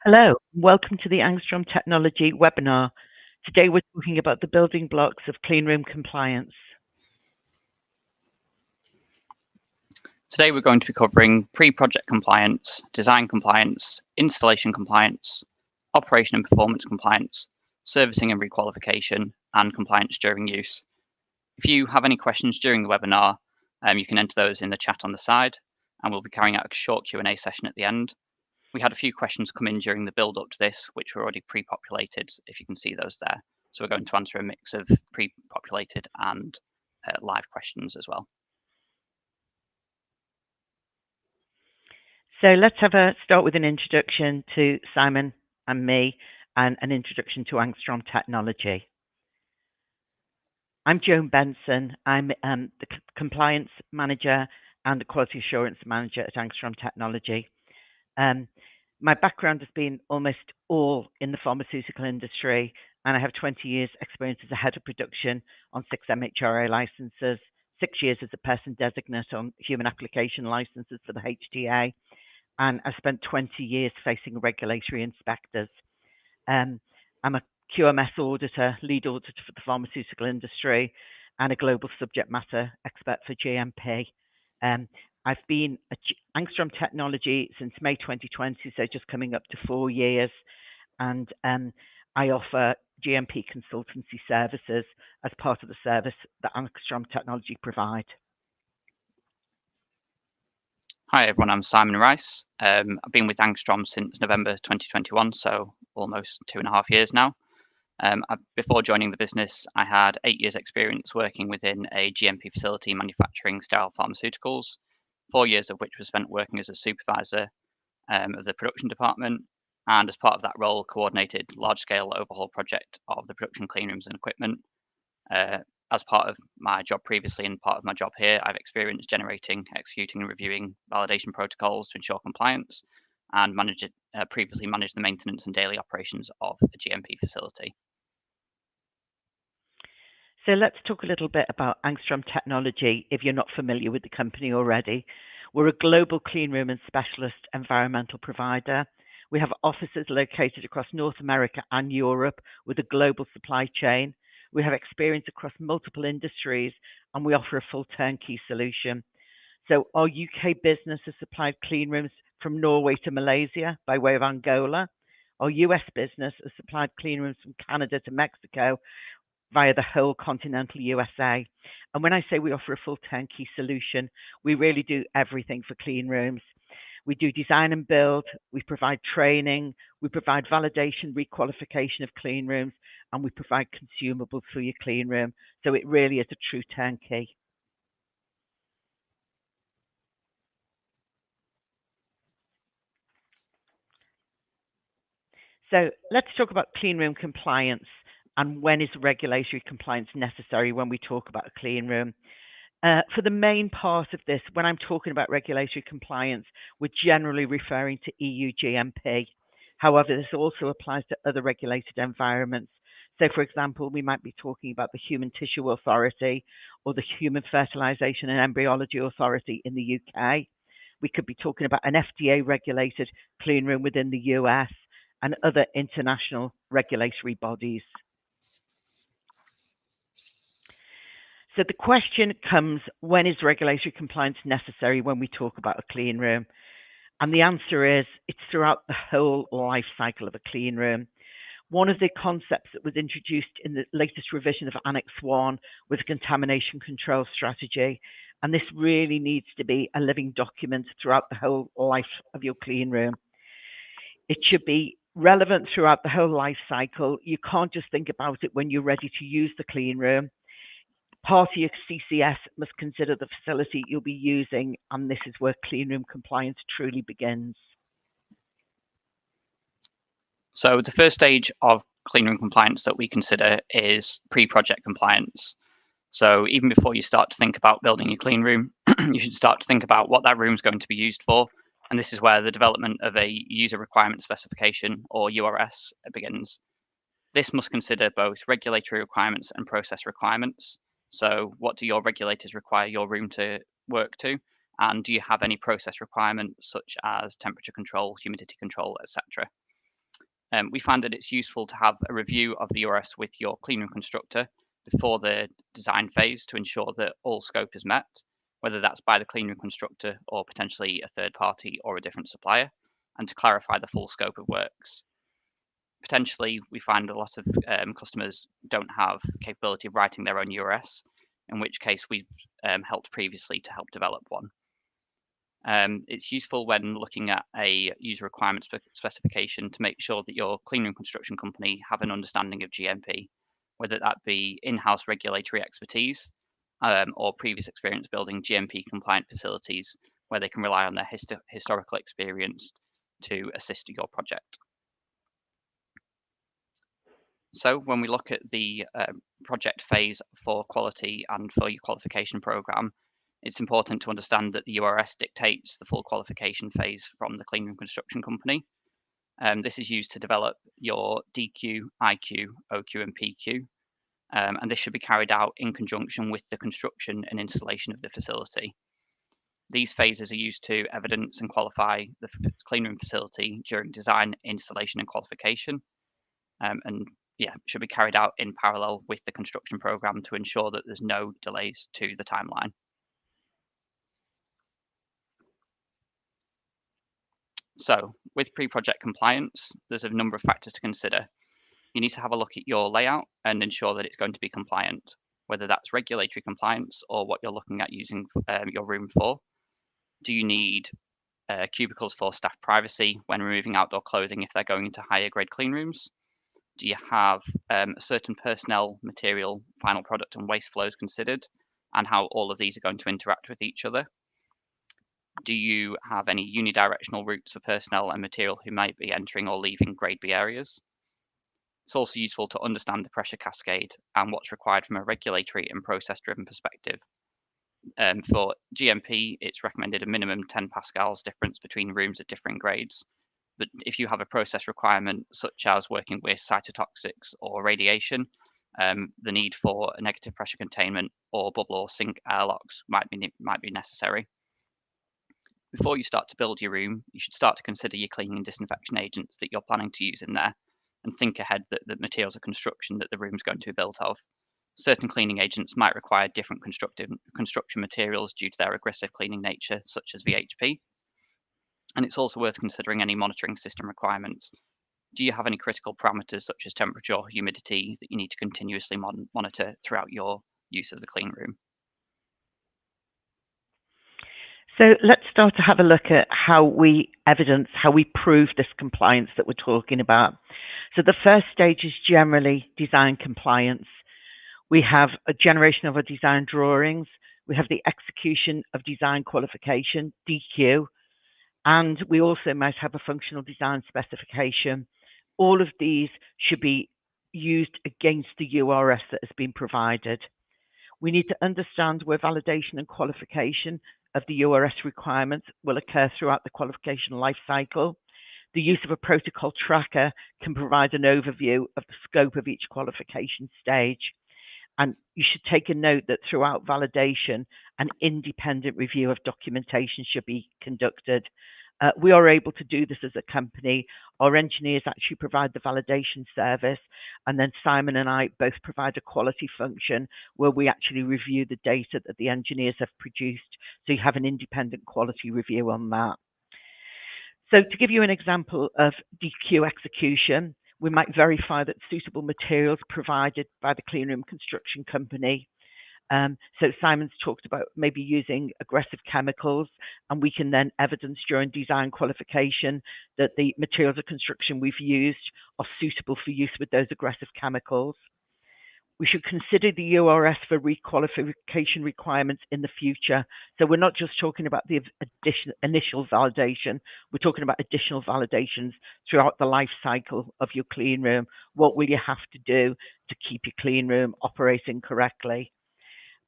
Hello, welcome to the Angstrom Technology webinar. Today we're talking about the building blocks of cleanroom compliance. Today we're going to be covering pre-project compliance, design compliance, installation compliance, operation and performance compliance, servicing and requalification, and compliance during use. If you have any questions during the webinar, you can enter those in the chat on the side, and we'll be carrying out a short Q&A session at the end. We had a few questions come in during the build-up to this, which were already pre-populated, if you can see those there. So we're going to answer a mix of pre-populated and live questions as well. So let's start with an introduction to Simon and me and an introduction to Angstrom Technology. I'm Joan Benson. I'm the compliance manager and the quality assurance manager at Angstrom Technology. My background has been almost all in the pharmaceutical industry, and I have 20 years experience as a head of production on 6 MHRA licenses, 6 years as a person designate on human application licenses for the HTA, and I've spent 20 years facing regulatory inspectors. I'm a QMS auditor, lead auditor for the pharmaceutical industry, and a global subject matter expert for GMP. I've been at Angstrom Technology since May 2020, so just coming up to 4 years, and I offer GMP consultancy services as part of the service that Angstrom Technology provide. Hi everyone, I'm Simon Rice. I've been with Angstrom since November 2021, so almost 2.5 years now. Before joining the business, I had 8 years experience working within a GMP facility manufacturing sterile pharmaceuticals, 4 years of which was spent working as a supervisor of the production department, and as part of that role coordinated large-scale overhaul project of the production cleanrooms and equipment. As part of my job previously and part of my job here, I've experienced generating, executing and reviewing validation protocols to ensure compliance, and previously managed the maintenance and daily operations of a GMP facility. So let's talk a little bit about Angstrom Technology if you're not familiar with the company already. We're a global cleanroom and specialist environmental provider. We have offices located across North America and Europe with a global supply chain. We have experience across multiple industries, and we offer a full turnkey solution. So our UK business has supplied clean rooms from Norway to Malaysia by way of Angola. Our US business has supplied clean rooms from Canada to Mexico via the whole continental USA. And when I say we offer a full turnkey solution, we really do everything for clean rooms. We do design and build, we provide training, we provide validation, requalification of clean rooms, and we provide consumables for your clean room. So it really is a true turnkey. So let's talk about clean room compliance and when is regulatory compliance necessary when we talk about a clean room. For the main part of this, when I'm talking about regulatory compliance, we're generally referring to EU GMP. However, this also applies to other regulated environments. So, for example, we might be talking about the Human Tissue Authority or the Human Fertilisation and Embryology Authority in the UK. We could be talking about an FDA-regulated clean room within the US and other international regulatory bodies. So the question comes, when is regulatory compliance necessary when we talk about a clean room? And the answer is, it's throughout the whole life cycle of a clean room. One of the concepts that was introduced in the latest revision of Annex 1 was a contamination control strategy. And this really needs to be a living document throughout the whole life of your clean room. It should be relevant throughout the whole life cycle. You can't just think about it when you're ready to use the clean room. Part of your CCS must consider the facility you'll be using, and this is where cleanroom compliance truly begins. So the first stage of cleanroom compliance that we consider is pre-project compliance. So even before you start to think about building your clean room, you should start to think about what that room is going to be used for. And this is where the development of a user requirement specification, or URS, begins. This must consider both regulatory requirements and process requirements. So what do your regulators require your room to work to? And do you have any process requirements such as temperature control, humidity control, etc.? We find that it's useful to have a review of the URS with your cleanroom constructor before the design phase to ensure that all scope is met, whether that's by the cleanroom constructor or potentially a third party or a different supplier, and to clarify the full scope of works. Potentially, we find a lot of customers don't have capability of writing their own URS, in which case we've helped previously to help develop one. It's useful when looking at a user requirement specification to make sure that your cleanroom construction company have an understanding of GMP, whether that be in-house regulatory expertise or previous experience building GMP compliant facilities where they can rely on their historical experience to assist your project. So when we look at the project phase for quality and for your qualification program, it's important to understand that the URS dictates the full qualification phase from the cleanroom construction company. This is used to develop your DQ, IQ, OQ, and PQ, and this should be carried out in conjunction with the construction and installation of the facility. These phases are used to evidence and qualify the cleanroom facility during design, installation, and qualification. And should be carried out in parallel with the construction program to ensure that there's no delays to the timeline. So with pre-project compliance, there's a number of factors to consider. You need to have a look at your layout and ensure that it's going to be compliant, whether that's regulatory compliance or what you're looking at using your room for. Do you need cubicles for staff privacy when removing outdoor clothing if they're going into higher grade clean rooms? Do you have a certain personnel, material, final product and waste flows considered, and how all of these are going to interact with each other? Do you have any unidirectional routes for personnel and material who might be entering or leaving grade B areas? It's also useful to understand the pressure cascade and what's required from a regulatory and process-driven perspective. For GMP, it's recommended a minimum 10 pascals difference between rooms at different grades. But if you have a process requirement, such as working with cytotoxics or radiation, the need for a negative pressure containment or bubble or sink airlocks might be necessary. Before you start to build your room, you should start to consider your cleaning and disinfection agents that you're planning to use in there, and think ahead that the materials of construction that the room is going to be built of. Certain cleaning agents might require different construction materials due to their aggressive cleaning nature, such as VHP. And it's also worth considering any monitoring system requirements. Do you have any critical parameters such as temperature or humidity that you need to continuously monitor throughout your use of the clean room? So let's start to have a look at how we prove this compliance that we're talking about. So the first stage is generally design compliance. We have a generation of our design drawings. We have the execution of design qualification, DQ, and we also might have a functional design specification. All of these should be used against the URS that has been provided. We need to understand where validation and qualification of the URS requirements will occur throughout the qualification life cycle. The use of a protocol tracker can provide an overview of the scope of each qualification stage. And you should take a note that throughout validation, an independent review of documentation should be conducted. We are able to do this as a company. Our engineers actually provide the validation service, and then Simon and I both provide a quality function where we actually review the data that the engineers have produced. So you have an independent quality review on that. So to give you an example of DQ execution, we might verify that suitable materials provided by the cleanroom construction company. So Simon's talked about maybe using aggressive chemicals, and we can then evidence during design qualification that the materials of construction we've used are suitable for use with those aggressive chemicals. We should consider the URS for requalification requirements in the future. So we're not just talking about the initial validation, we're talking about additional validations throughout the life cycle of your clean room. What will you have to do to keep your clean room operating correctly?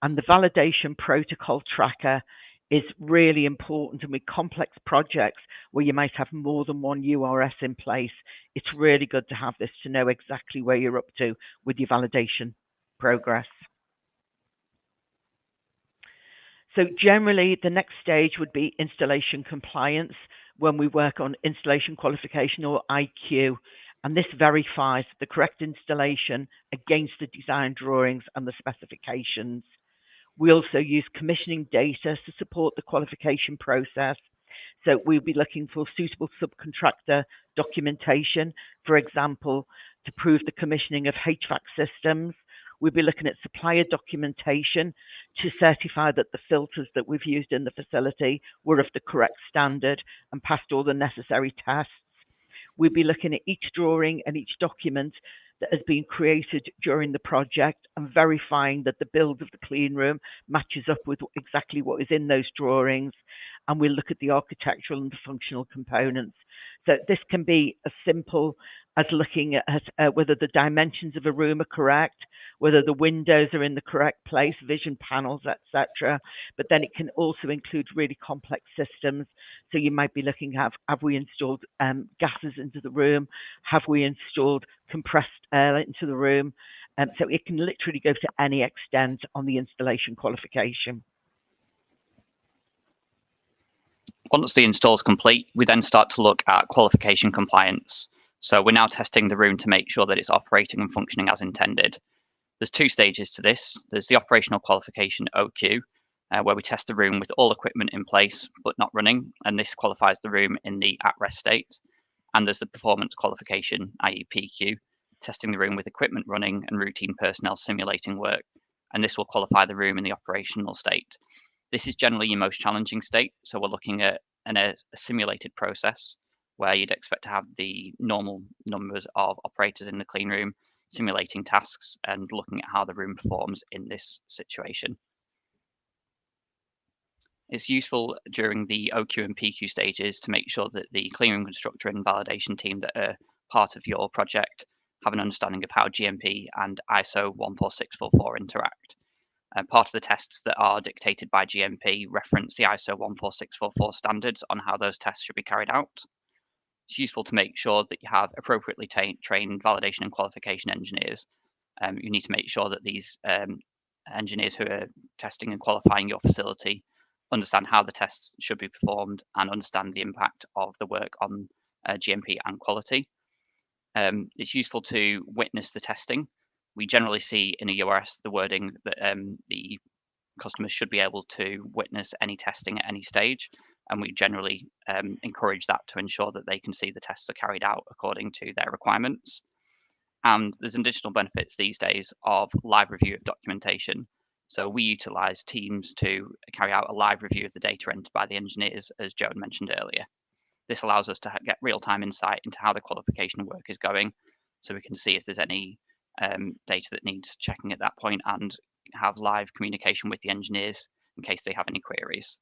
And the validation protocol tracker is really important. And with complex projects where you might have more than one URS in place, it's really good to have this to know exactly where you're up to with your validation progress. So generally, the next stage would be installation compliance when we work on installation qualification or IQ. and this verifies the correct installation against the design drawings and the specifications. We also use commissioning data to support the qualification process. So we'll be looking for suitable subcontractor documentation, for example, to prove the commissioning of HVAC systems. We'll be looking at supplier documentation to certify that the filters that we've used in the facility were of the correct standard and passed all the necessary tests. We'll be looking at each drawing and each document that has been created during the project and verifying that the build of the clean room matches up with exactly what is in those drawings. And we'll look at the architectural and the functional components. So this can be as simple as looking at whether the dimensions of a room are correct, whether the windows are in the correct place, vision panels, etc. But then it can also include really complex systems. So you might be looking at, have we installed gases into the room? Have we installed compressed air into the room? So it can literally go to any extent on the installation qualification. Once the install is complete, we then start to look at qualification compliance. So we're now testing the room to make sure that it's operating and functioning as intended. There's two stages to this. There's the operational qualification OQ, where we test the room with all equipment in place but not running, and this qualifies the room in the at-rest state. And there's the performance qualification, i.e. PQ, testing the room with equipment running and routine personnel simulating work, and this will qualify the room in the operational state. This is generally your most challenging state, so we're looking at a simulated process where you'd expect to have the normal numbers of operators in the clean room simulating tasks and looking at how the room performs in this situation. It's useful during the OQ and PQ stages to make sure that the cleanroom constructor and validation team that are part of your project have an understanding of how GMP and ISO 14644 interact. Part of the tests that are dictated by GMP reference the ISO 14644 standards on how those tests should be carried out. It's useful to make sure that you have appropriately trained validation and qualification engineers. You need to make sure that these engineers who are testing and qualifying your facility understand how the tests should be performed and understand the impact of the work on GMP and quality. It's useful to witness the testing. We generally see in a URS the wording that the customers should be able to witness any testing at any stage, and we generally encourage that to ensure that they can see the tests are carried out according to their requirements. And there's additional benefits these days of live review of documentation. So we utilize Teams to carry out a live review of the data entered by the engineers, as Joan mentioned earlier. This allows us to get real-time insight into how the qualification work is going, so we can see if there's any data that needs checking at that point and have live communication with the engineers in case they have any queries.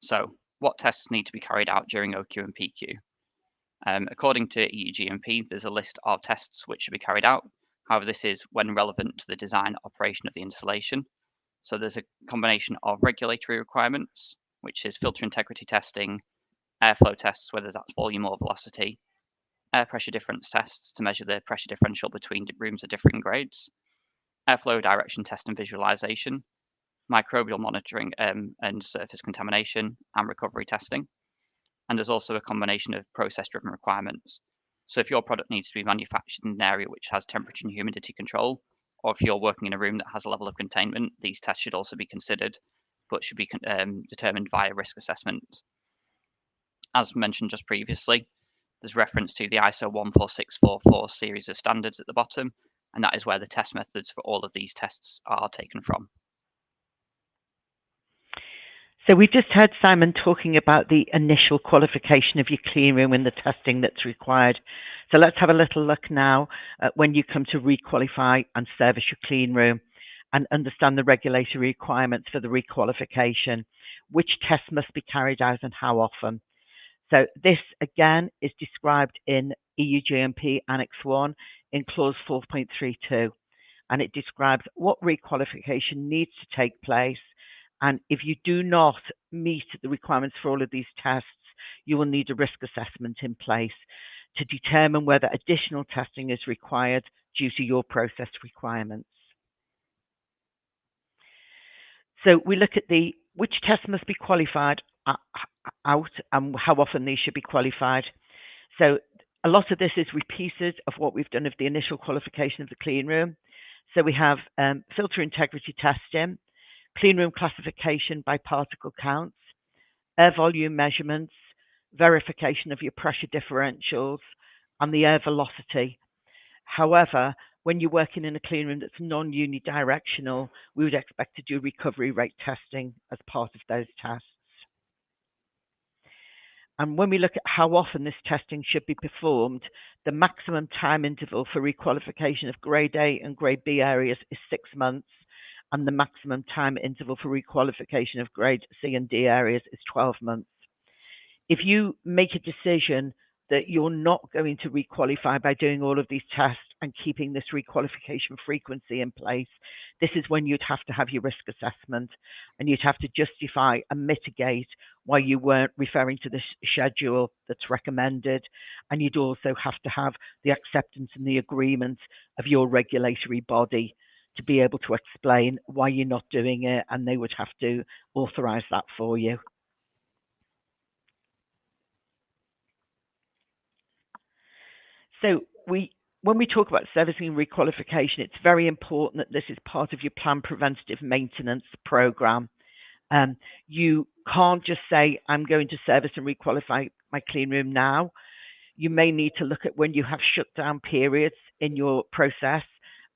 So what tests need to be carried out during OQ and PQ? According to EU GMP, there's a list of tests which should be carried out. However, this is when relevant to the design operation of the installation. So there's a combination of regulatory requirements, which is filter integrity testing, airflow tests, whether that's volume or velocity, air pressure difference tests to measure the pressure differential between rooms of differing grades, airflow direction test and visualization, microbial monitoring and surface contamination, and recovery testing. And there's also a combination of process-driven requirements. So if your product needs to be manufactured in an area which has temperature and humidity control, or if you're working in a room that has a level of containment, these tests should also be considered, but should be determined via risk assessment. As mentioned just previously, there's reference to the ISO 14644 series of standards at the bottom, and that is where the test methods for all of these tests are taken from. So we just heard Simon talking about the initial qualification of your clean room and the testing that's required. So let's have a little look now at when you come to requalify and service your clean room and understand the regulatory requirements for the requalification, which tests must be carried out and how often. So this again is described in EU GMP Annex 1 in clause 4.32, and it describes what requalification needs to take place. And if you do not meet the requirements for all of these tests, you will need a risk assessment in place to determine whether additional testing is required due to your process requirements. So we look at which tests must be qualified out and how often these should be qualified. So a lot of this is repeated of what we've done of the initial qualification of the clean room. So we have filter integrity testing, clean room classification by particle counts, air volume measurements, verification of your pressure differentials, and the air velocity. However, when you're working in a clean room that's non-unidirectional, we would expect to do recovery rate testing as part of those tests. And when we look at how often this testing should be performed, the maximum time interval for requalification of grade A and grade B areas is 6 months, and the maximum time interval for requalification of grade C and D areas is 12 months. If you make a decision that you're not going to requalify by doing all of these tests and keeping this requalification frequency in place, this is when you'd have to have your risk assessment, and you'd have to justify and mitigate why you weren't referring to this schedule that's recommended, and you'd also have to have the acceptance and the agreement of your regulatory body to be able to explain why you're not doing it, and they would have to authorize that for you. So when we talk about servicing and requalification, it's very important that this is part of your planned preventative maintenance program. You can't just say, I'm going to service and requalify my clean room now. You may need to look at when you have shutdown periods in your process,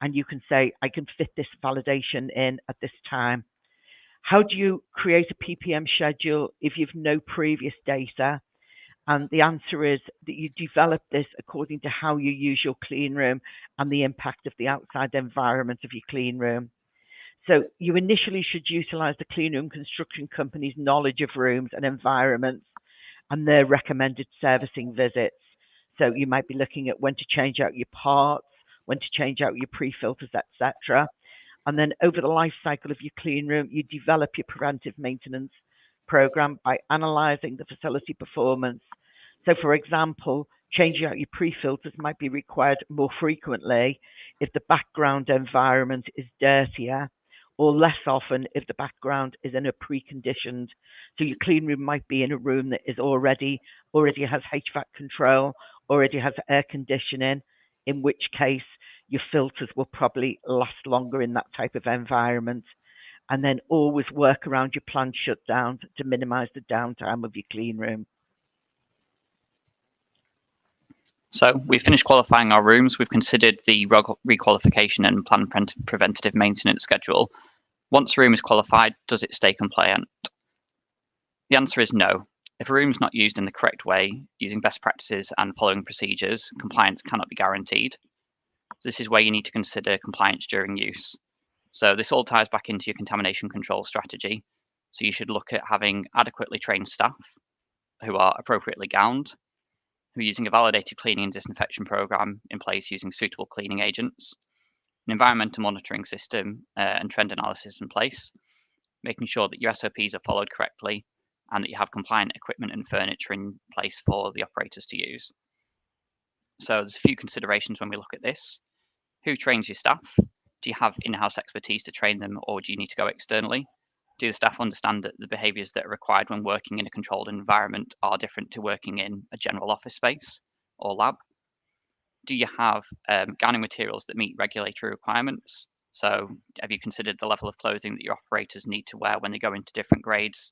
and you can say, I can fit this validation in at this time. How do you create a PPM schedule if you've no previous data? And the answer is that you develop this according to how you use your clean room and the impact of the outside environment of your clean room. So you initially should utilize the clean room construction company's knowledge of rooms and environments and their recommended servicing visits. So you might be looking at when to change out your parts, when to change out your pre-filters, etc. And then over the life cycle of your clean room, you develop your preventive maintenance program by analyzing the facility performance. So for example, changing out your pre-filters might be required more frequently if the background environment is dirtier, or less often if the background is in a preconditioned. So your clean room might be in a room that is already has HVAC control, already has air conditioning, in which case your filters will probably last longer in that type of environment. And then always work around your planned shutdowns to minimize the downtime of your clean room. So we've finished qualifying our rooms. We've considered the requalification and planned preventative maintenance schedule. Once a room is qualified, does it stay compliant? The answer is no. If a room is not used in the correct way, using best practices and following procedures, compliance cannot be guaranteed. This is where you need to consider compliance during use. So this all ties back into your contamination control strategy. So you should look at having adequately trained staff who are appropriately gowned, who are using a validated cleaning and disinfection program in place using suitable cleaning agents, an environmental monitoring system and trend analysis in place, making sure that your SOPs are followed correctly and that you have compliant equipment and furniture in place for the operators to use. So there's a few considerations when we look at this. Who trains your staff? Do you have in-house expertise to train them, or do you need to go externally? Do the staff understand that the behaviours that are required when working in a controlled environment are different to working in a general office space or lab? Do you have gowning materials that meet regulatory requirements? So have you considered the level of clothing that your operators need to wear when they go into different grades?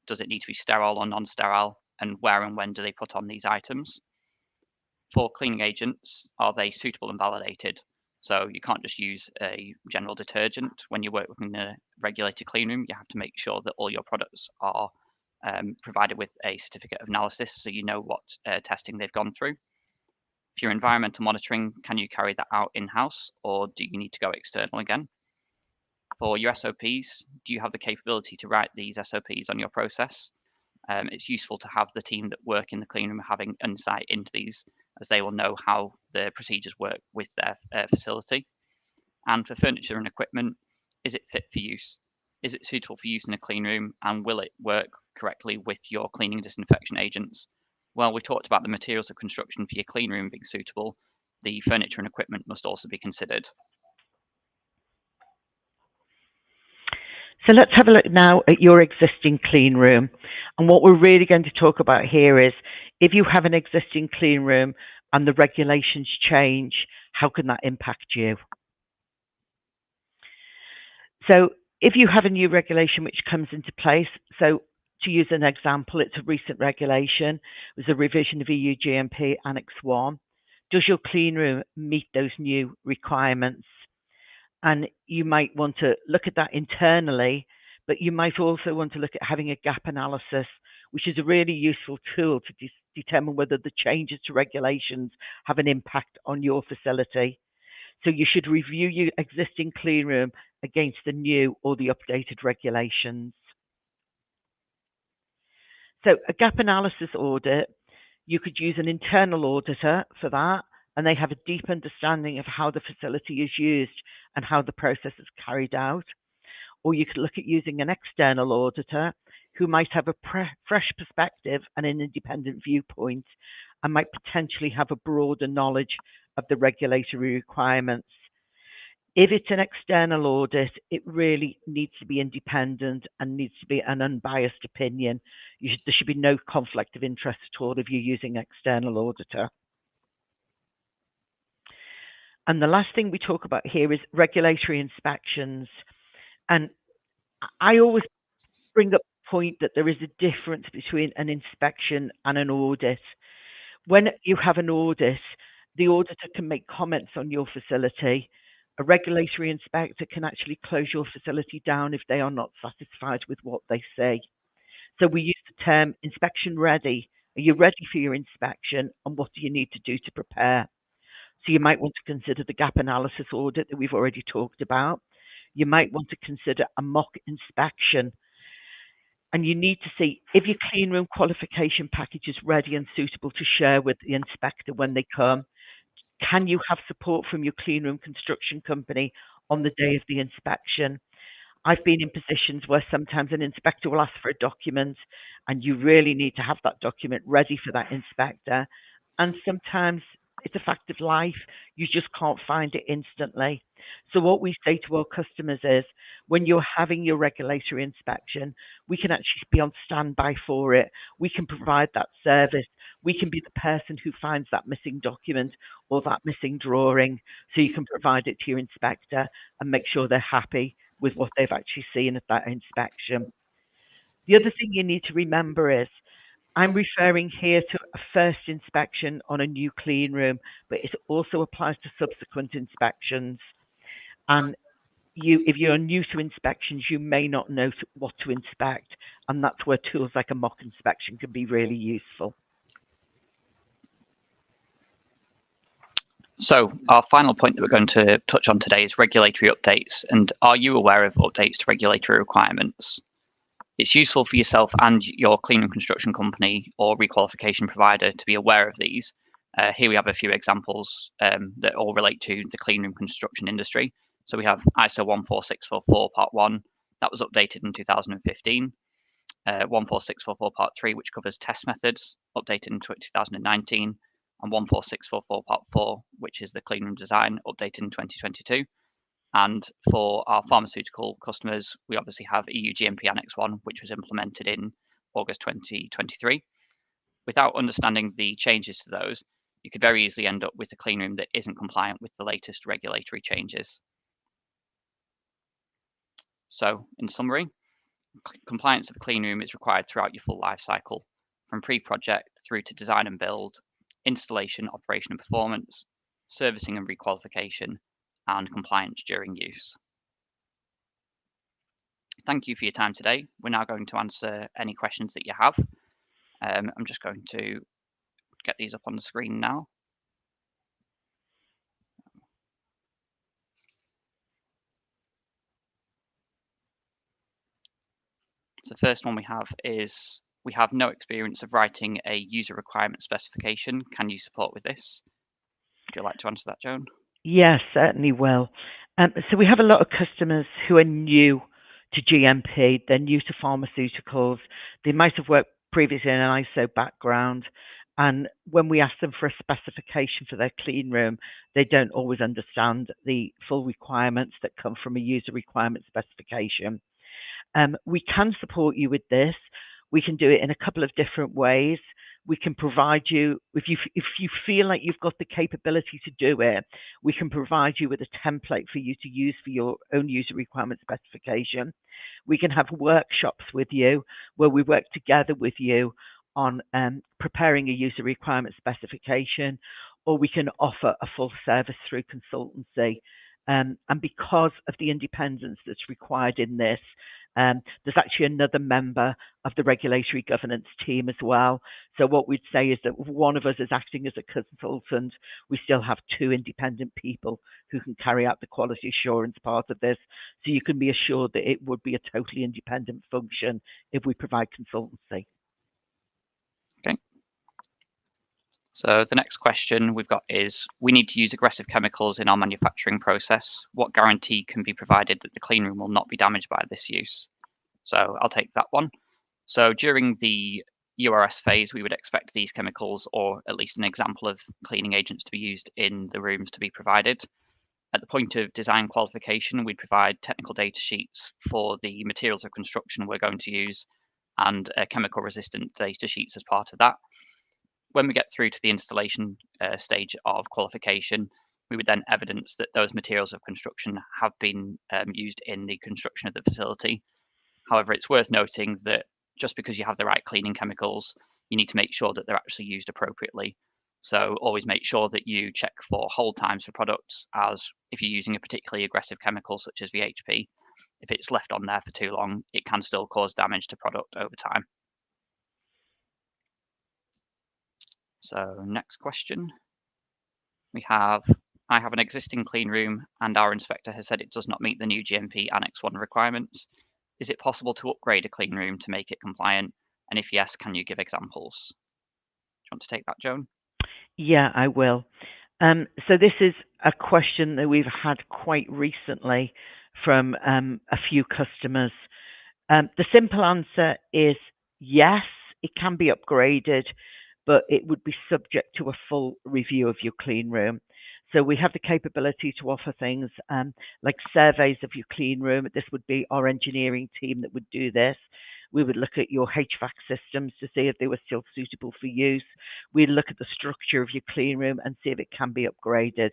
Does it need to be sterile or non-sterile? And where and when do they put on these items? For cleaning agents, are they suitable and validated? So you can't just use a general detergent. When you work within a regulated clean room, you have to make sure that all your products are provided with a certificate of analysis so you know what testing they've gone through. For your environmental monitoring, can you carry that out in-house, or do you need to go external again? For your SOPs, do you have the capability to write these SOPs on your process? It's useful to have the team that work in the clean room having insight into these, as they will know how the procedures work with their facility. And for furniture and equipment, is it fit for use? Is it suitable for use in a clean room, and will it work correctly with your cleaning and disinfection agents? Well, we talked about the materials of construction for your clean room being suitable. The furniture and equipment must also be considered. So let's have a look now at your existing clean room. And what we're really going to talk about here is If you have an existing clean room and the regulations change, how can that impact you? So if you have a new regulation which comes into place, so to use an example, it's a recent regulation, it was a revision of EU GMP Annex 1. Does your clean room meet those new requirements? And you might want to look at that internally, but you might also want to look at having a gap analysis, which is a really useful tool to determine whether the changes to regulations have an impact on your facility. So you should review your existing clean room against the new or the updated regulations. So a gap analysis audit, you could use an internal auditor for that, and they have a deep understanding of how the facility is used and how the process is carried out. Or you could look at using an external auditor who might have a fresh perspective and an independent viewpoint and might potentially have a broader knowledge of the regulatory requirements. If it's an external audit, it really needs to be independent and needs to be an unbiased opinion. There should be no conflict of interest at all if you're using an external auditor. And the last thing we talk about here is regulatory inspections. And I always bring up the point that there is a difference between an inspection and an audit. When you have an audit, the auditor can make comments on your facility. A regulatory inspector can actually close your facility down if they are not satisfied with what they see. So we use the term inspection ready. Are you ready for your inspection? And what do you need to do to prepare? So you might want to consider the gap analysis audit that we've already talked about. You might want to consider a mock inspection. And you need to see if your clean room qualification package is ready and suitable to share with the inspector when they come. Can you have support from your clean room construction company on the day of the inspection? I've been in positions where sometimes an inspector will ask for a document and you really need to have that document ready for that inspector. And sometimes it's a fact of life. You just can't find it instantly. So what we say to our customers is when you're having your regulatory inspection, we can actually be on standby for it. We can provide that service. We can be the person who finds that missing document or that missing drawing so you can provide it to your inspector and make sure they're happy with what they've actually seen at that inspection. The other thing you need to remember is I'm referring here to a first inspection on a new clean room, but it also applies to subsequent inspections. And if you're new to inspections, you may not know what to inspect, and that's where tools like a mock inspection can be really useful. So our final point that we're going to touch on today is regulatory updates. And are you aware of updates to regulatory requirements? It's useful for yourself and your cleanroom construction company or requalification provider to be aware of these. Here we have a few examples that all relate to the cleanroom construction industry. So we have ISO 14644 Part 1, that was updated in 2015. 14644 Part 3, which covers test methods, updated in 2019. And 14644 Part 4, which is the cleanroom design, updated in 2022. And for our pharmaceutical customers, we obviously have EU GMP Annex 1, which was implemented in August 2023. Without understanding the changes to those, you could very easily end up with a cleanroom that isn't compliant with the latest regulatory changes. So, in summary, compliance of a cleanroom is required throughout your full life cycle, from pre-project through to design and build, installation, operation and performance, servicing and requalification, and compliance during use. Thank you for your time today. We're now going to answer any questions that you have. I'm just going to get these up on the screen now. So the first one we have is, we have no experience of writing a user requirement specification. Can you support with this? Would you like to answer that, Joan? Yes, certainly will. So we have a lot of customers who are new to GMP. They're new to pharmaceuticals. They might have worked previously in an ISO background. And when we ask them for a specification for their clean room, they don't always understand the full requirements that come from a user requirement specification. We can support you with this. We can do it in a couple of different ways. we can provide you, if you feel like you've got the capability to do it, we can provide you with a template for you to use for your own user requirement specification. We can have workshops with you where we work together with you on preparing a user requirement specification, or we can offer a full service through consultancy. And because of the independence that's required in this, there's actually another member of the regulatory governance team as well. So what we'd say is that one of us is acting as a consultant. We still have two independent people who can carry out the quality assurance part of this. So you can be assured that it would be a totally independent function if we provide consultancy. Okay. So the next question we've got is, we need to use aggressive chemicals in our manufacturing process. What guarantee can be provided that the clean room will not be damaged by this use? So I'll take that one. So during the URS phase, we would expect these chemicals, or at least an example of cleaning agents, to be used in the rooms to be provided. At the point of design qualification, we'd provide technical data sheets for the materials of construction we're going to use and chemical resistant data sheets as part of that. When we get through to the installation stage of qualification, we would then evidence that those materials of construction have been used in the construction of the facility. However, it's worth noting that just because you have the right cleaning chemicals, you need to make sure that they're actually used appropriately. So always make sure that you check for hold times for products, as if you're using a particularly aggressive chemical such as VHP, if it's left on there for too long, it can still cause damage to product over time. So next question. I have an existing clean room and our inspector has said it does not meet the new GMP Annex 1 requirements. Is it possible to upgrade a clean room to make it compliant? And if yes, can you give examples? Do you want to take that, Joan? Yeah, I will. So this is a question that we've had quite recently from a few customers. The simple answer is yes, it can be upgraded, but it would be subject to a full review of your clean room. So we have the capability to offer things like surveys of your clean room. This would be our engineering team that would do this. We would look at your HVAC systems to see if they were still suitable for use. We'd look at the structure of your clean room and see if it can be upgraded.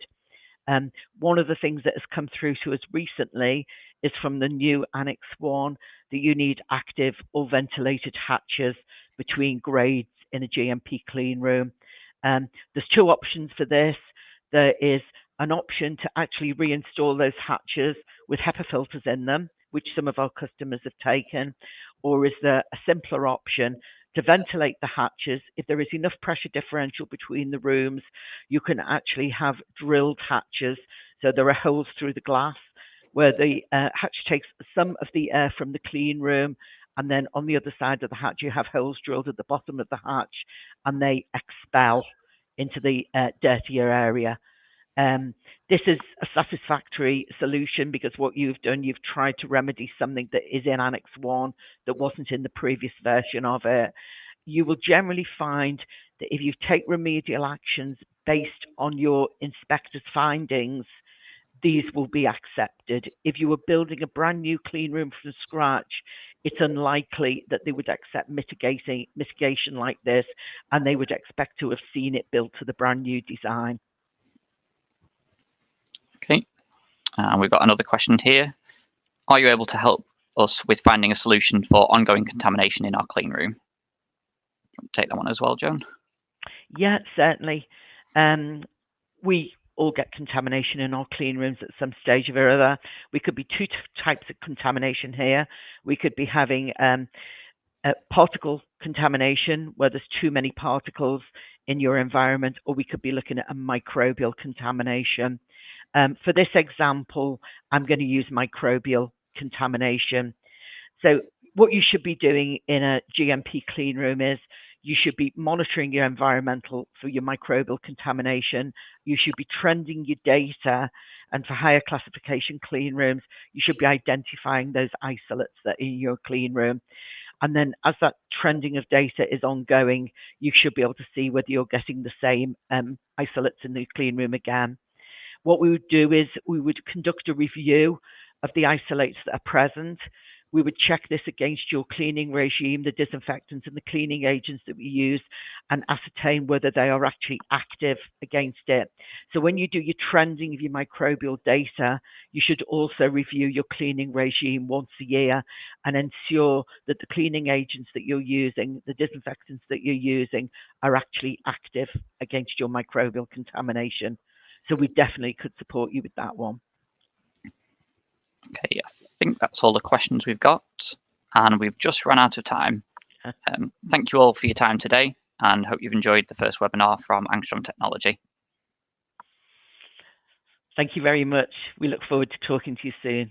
One of the things that has come through to us recently is from the new Annex 1 that you need active or ventilated hatches between grades in a GMP clean room. There's two options for this. There is an option to actually reinstall those hatches with HEPA filters in them, which some of our customers have taken, or is there a simpler option to ventilate the hatches? If there is enough pressure differential between the rooms, you can actually have drilled hatches. So there are holes through the glass where the hatch takes some of the air from the clean room, and then on the other side of the hatch, you have holes drilled at the bottom of the hatch, and they expel into the dirtier area. This is a satisfactory solution because what you've done, you've tried to remedy something that is in Annex 1 that wasn't in the previous version of it. You will generally find that if you take remedial actions based on your inspector's findings, these will be accepted. If you were building a brand new clean room from scratch, it's unlikely that they would accept mitigation like this, and they would expect to have seen it built to the brand new design. Okay, we've got another question here. Are you able to help us with finding a solution for ongoing contamination in our clean room? Take that one as well, Joan. Yeah, certainly. We all get contamination in our clean rooms at some stage or other. We could be two types of contamination here. We could be having particle contamination, where there's too many particles in your environment, or we could be looking at a microbial contamination. For this example, I'm going to use microbial contamination. So what you should be doing in a GMP clean room is you should be monitoring your environmental for your microbial contamination. You should be trending your data. And for higher classification clean rooms, you should be identifying those isolates that are in your clean room. And then as that trending of data is ongoing, you should be able to see whether you're getting the same isolates in the clean room again. What we would do is we would conduct a review of the isolates that are present. We would check this against your cleaning regime, the disinfectants and the cleaning agents that we use, and ascertain whether they are actually active against it. So when you do your trending of your microbial data, you should also review your cleaning regime once a year and ensure that the cleaning agents that you're using, the disinfectants that you're using, are actually active against your microbial contamination. So we definitely could support you with that one. Okay, I think that's all the questions we've got, and we've just run out of time. Thank you all for your time today, and hope you've enjoyed the first webinar from Angstrom Technology. Thank you very much. We look forward to talking to you soon.